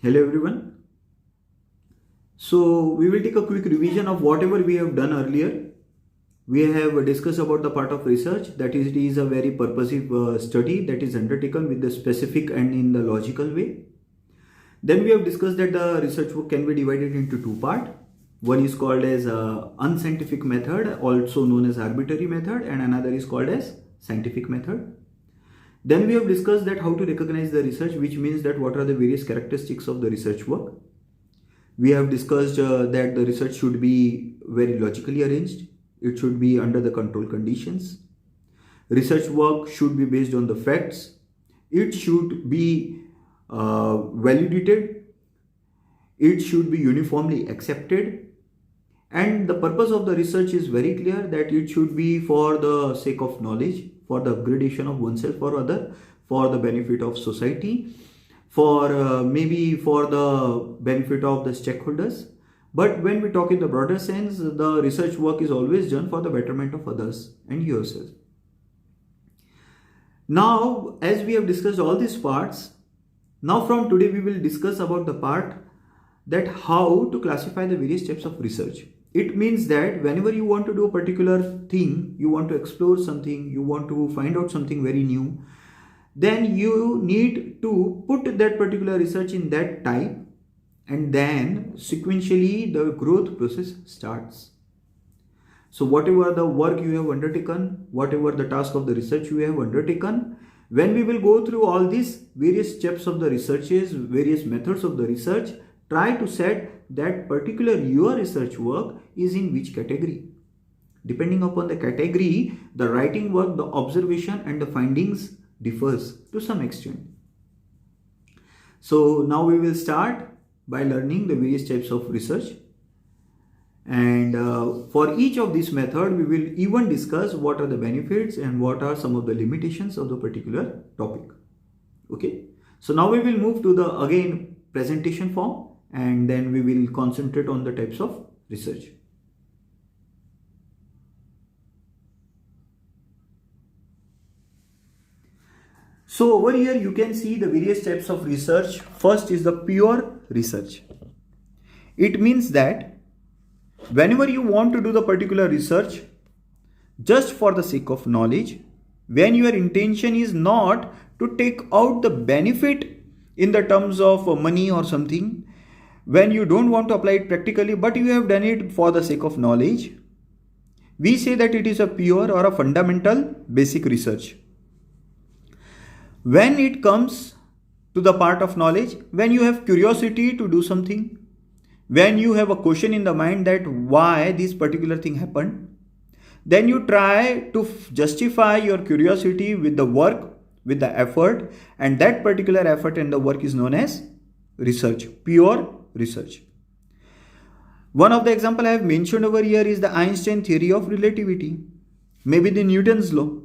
Hello everyone. So we will take a quick revision of whatever we have done earlier. We have discussed about the part of research, that is, it is a very purposive study that is undertaken with the specific and in the logical way. Then we have discussed that the research work can be divided into two parts. One is called as unscientific method, also known as arbitrary method, and another is called as scientific method. Then we have discussed that how to recognize the research, which means that what are the various characteristics of the research work. We have discussed that the research should be very logically arranged. It should be under the control conditions. Research work should be based on the facts. It should be validated. It should be uniformly accepted. And the purpose of the research is very clear, that it should be for the sake of knowledge, for the upgradation of oneself or other, for the benefit of society, for maybe for the benefit of the stakeholders. But when we talk in the broader sense, the research work is always done for the betterment of others and yourself. Now, as we have discussed all these parts, now from today we will discuss about the part that how to classify the various types of research. It means that whenever you want to do a particular thing, you want to explore something, you want to find out something very new, then you need to put that particular research in that type, and then sequentially the growth process starts. So whatever the work you have undertaken, whatever the task of the research you have undertaken, when we will go through all these various steps of the researches, various methods of the research, try to set that particular your research work is in which category. Depending upon the category, the writing work, the observation and the findings differs to some extent. So now we will start by learning the various types of research, and for each of this method we will even discuss what are the benefits and what are some of the limitations of the particular topic. Okay, so now we will move to the again presentation form, and then we will concentrate on the types of research. So over here you can see the various types of research. First is the pure research. It means that whenever you want to do the particular research just for the sake of knowledge, when your intention is not to take out the benefit in the terms of money or something, when you don't want to apply it practically but you have done it for the sake of knowledge, we say that it is a pure or a fundamental basic research. When it comes to the part of knowledge, when you have curiosity to do something, when you have a question in the mind that why this particular thing happened, then you try to justify your curiosity with the work, with the effort, and that particular effort and the work is known as research, pure research. One of the example I have mentioned over here is the Einstein theory of relativity, maybe the Newton's law.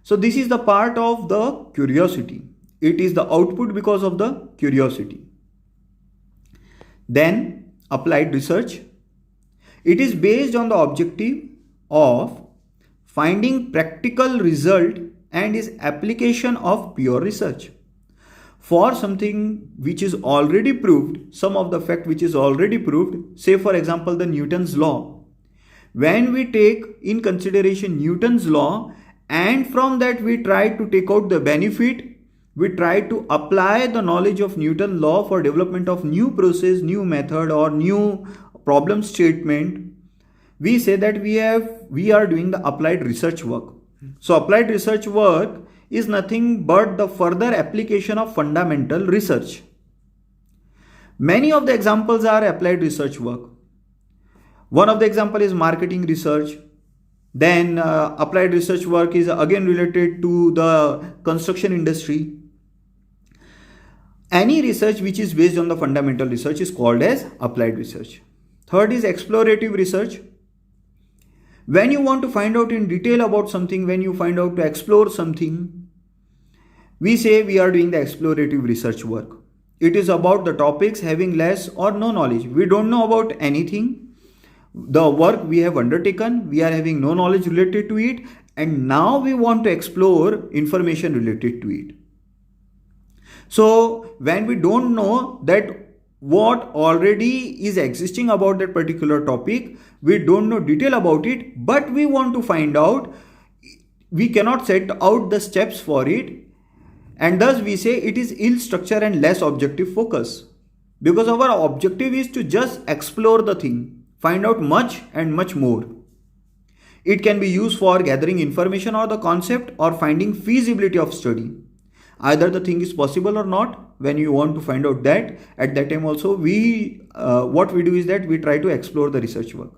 So this is the part of the curiosity. It is the output because of the curiosity. Then applied research. It is based on the objective of finding practical result and is application of pure research. For something which is already proved, some of the fact which is already proved, say for example the Newton's law. When we take in consideration Newton's law and from that we try to take out the benefit, we try to apply the knowledge of Newton's law for development of new process, new method or new problem statement, we say that we are doing the applied research work. So applied research work is nothing but the further application of fundamental research. Many of the examples are applied research work. One of the example is marketing research. Then applied research work is again related to the construction industry. Any research which is based on the fundamental research is called as applied research. Third is explorative research. When you want to find out in detail about something, when you find out to explore something, we say we are doing the explorative research work. It is about the topics having less or no knowledge. We don't know about anything. The work we have undertaken, we are having no knowledge related to it, and now we want to explore information related to it. So when we don't know that what already is existing about that particular topic, we don't know detail about it, but we want to find out, we cannot set out the steps for it, and thus we say it is ill structure and less objective focus, because our objective is to just explore the thing, find out much and much more. It can be used for gathering information or the concept or finding feasibility of study. Either the thing is possible or not. When you want to find out that, at that time also what we do is that we try to explore the research work.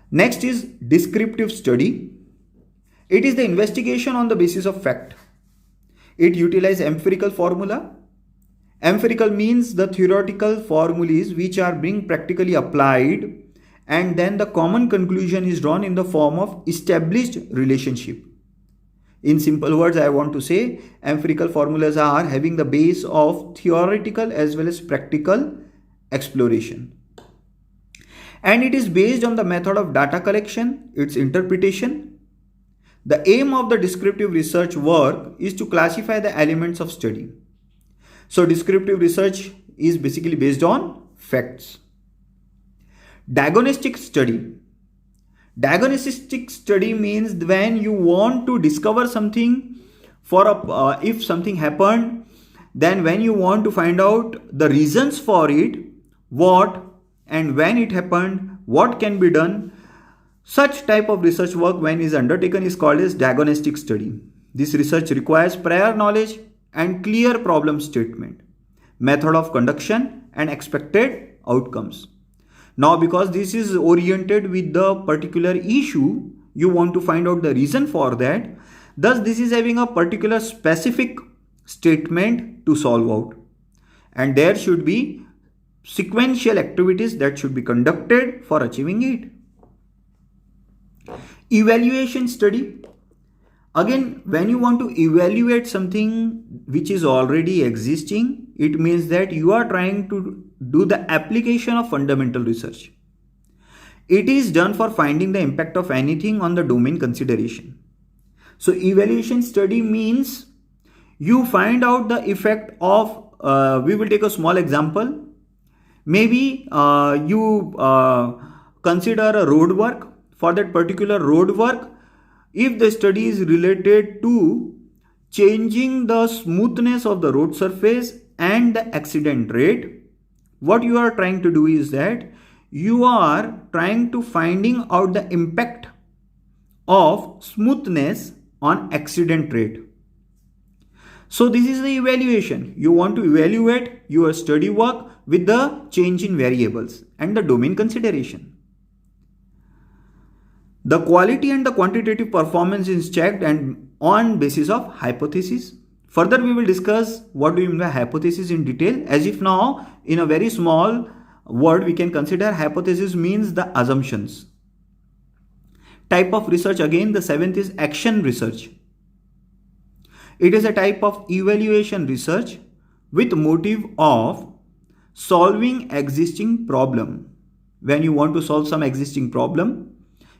Next is descriptive study. It is the investigation on the basis of fact. It utilizes empirical formula. Empirical means the theoretical formulas which are being practically applied, and then the common conclusion is drawn in the form of established relationship. In simple words, I want to say empirical formulas are having the base of theoretical as well as practical exploration. And it is based on the method of data collection, its interpretation. The aim of the descriptive research work is to classify the elements of study. So descriptive research is basically based on facts. Diagnostic study. Diagnostic study means when you want to discover something for if something happened, then when you want to find out the reasons for it, what and when it happened, what can be done, such type of research work when is undertaken is called as diagnostic study. This research requires prior knowledge and clear problem statement, method of conduction and expected outcomes. Now, because this is oriented with the particular issue, you want to find out the reason for that. Thus, this is having a particular specific statement to solve out. And there should be sequential activities that should be conducted for achieving it. Evaluation study. Again, when you want to evaluate something which is already existing, it means that you are trying to do the application of fundamental research. It is done for finding the impact of anything on the domain consideration. So evaluation study means you find out the effect of, we will take a small example. Maybe you consider a road work. For that particular road work, if the study is related to changing the smoothness of the road surface and the accident rate, what you are trying to do is that you are trying to finding out the impact of smoothness on accident rate. So this is the evaluation. You want to evaluate your study work with the change in variables and the domain consideration. The quality and the quantitative performance is checked and on basis of hypothesis. Further, we will discuss what do you mean by hypothesis in detail, as if now in a very small word we can consider hypothesis means the assumptions. Type of research, again the seventh is action research. It is a type of evaluation research with motive of solving existing problem. When you want to solve some existing problem,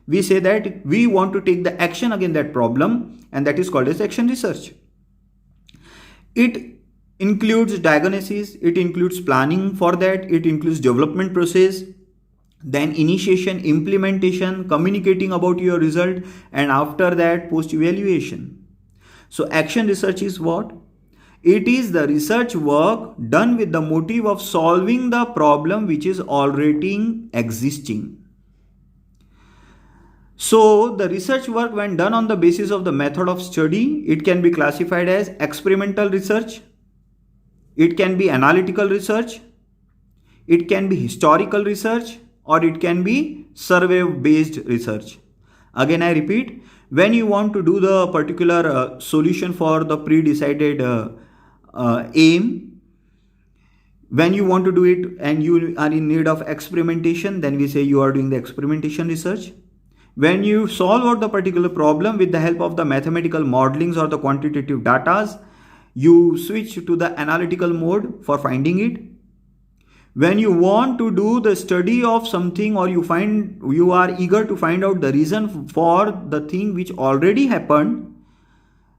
we say that we want to take the action against that problem, and that is called as action research. It includes diagnosis, it includes planning for that, it includes development process, then initiation, implementation, communicating about your result, and after that post evaluation. So action research is what? It is the research work done with the motive of solving the problem which is already existing. So the research work when done on the basis of the method of study, it can be classified as experimental research, it can be analytical research, it can be historical research, or it can be survey based research. Again I repeat, when you want to do the particular solution for the pre-decided aim, when you want to do it and you are in need of experimentation, then we say you are doing the experimentation research. When you solve out the particular problem with the help of the mathematical modelings or the quantitative data, you switch to the analytical mode for finding it. When you want to do the study of something, or you are eager to find out the reason for the thing which already happened,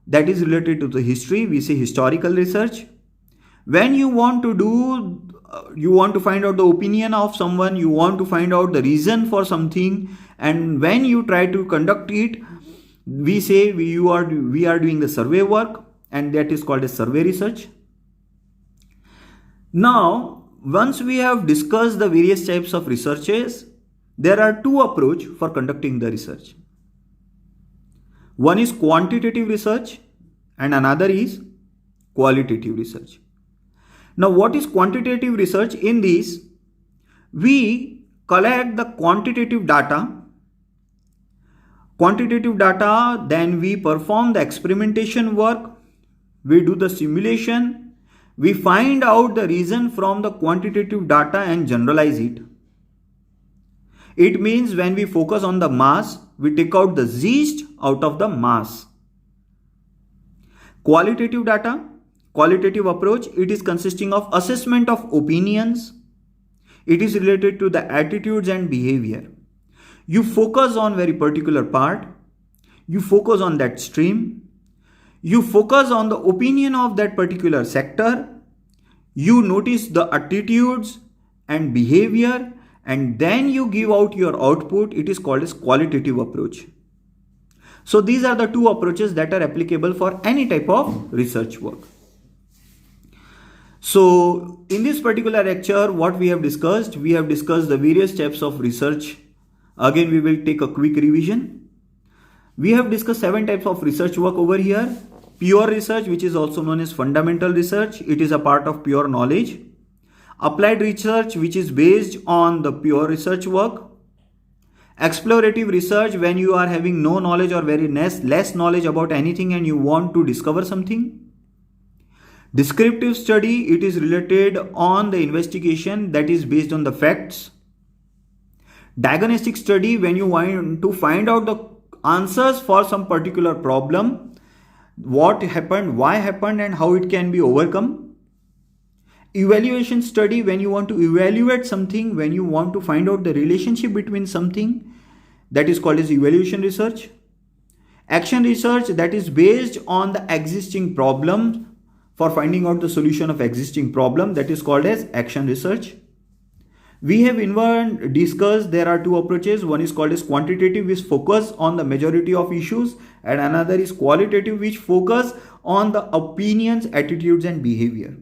that is related to the history, we say historical research. When you want to you want to find out the opinion of someone, you want to find out the reason for something, and when you try to conduct it, we say we are doing the survey work, and that is called as survey research. Now, once we have discussed the various types of researches, there are two approaches for conducting the research. One is quantitative research and another is qualitative research. Now, what is quantitative research? In this, we collect the quantitative data, then we perform the experimentation work, we do the simulation, we find out the reason from the quantitative data and generalize it. It means when we focus on the mass, we take out the gist out of the mass. Qualitative data, qualitative approach, it is consisting of assessment of opinions. It is related to the attitudes and behavior. You focus on very particular part, you focus on that stream, you focus on the opinion of that particular sector, you notice the attitudes and behavior, and then you give out your output. It is called as qualitative approach. So these are the two approaches that are applicable for any type of research work. So in this particular lecture, what we have discussed the various types of research. Again, we will take a quick revision. We have discussed 7 types of research work over here. Pure research, which is also known as fundamental research, it is a part of pure knowledge. Applied research, which is based on the pure research work. Explorative research, when you are having no knowledge or very less knowledge about anything and you want to discover something. Descriptive study, it is related on the investigation that is based on the facts. Diagnostic study, when you want to find out the answers for some particular problem, what happened, why happened, and how it can be overcome. Evaluation study, when you want to evaluate something, when you want to find out the relationship between something, that is called as evaluation research. Action research, that is based on the existing problem, for finding out the solution of existing problem, that is called as action research. We have discussed there are two approaches. One is called as quantitative, which focus on the majority of issues, and another is qualitative, which focus on the opinions, attitudes and behavior.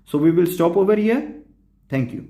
So we will stop over here. Thank you.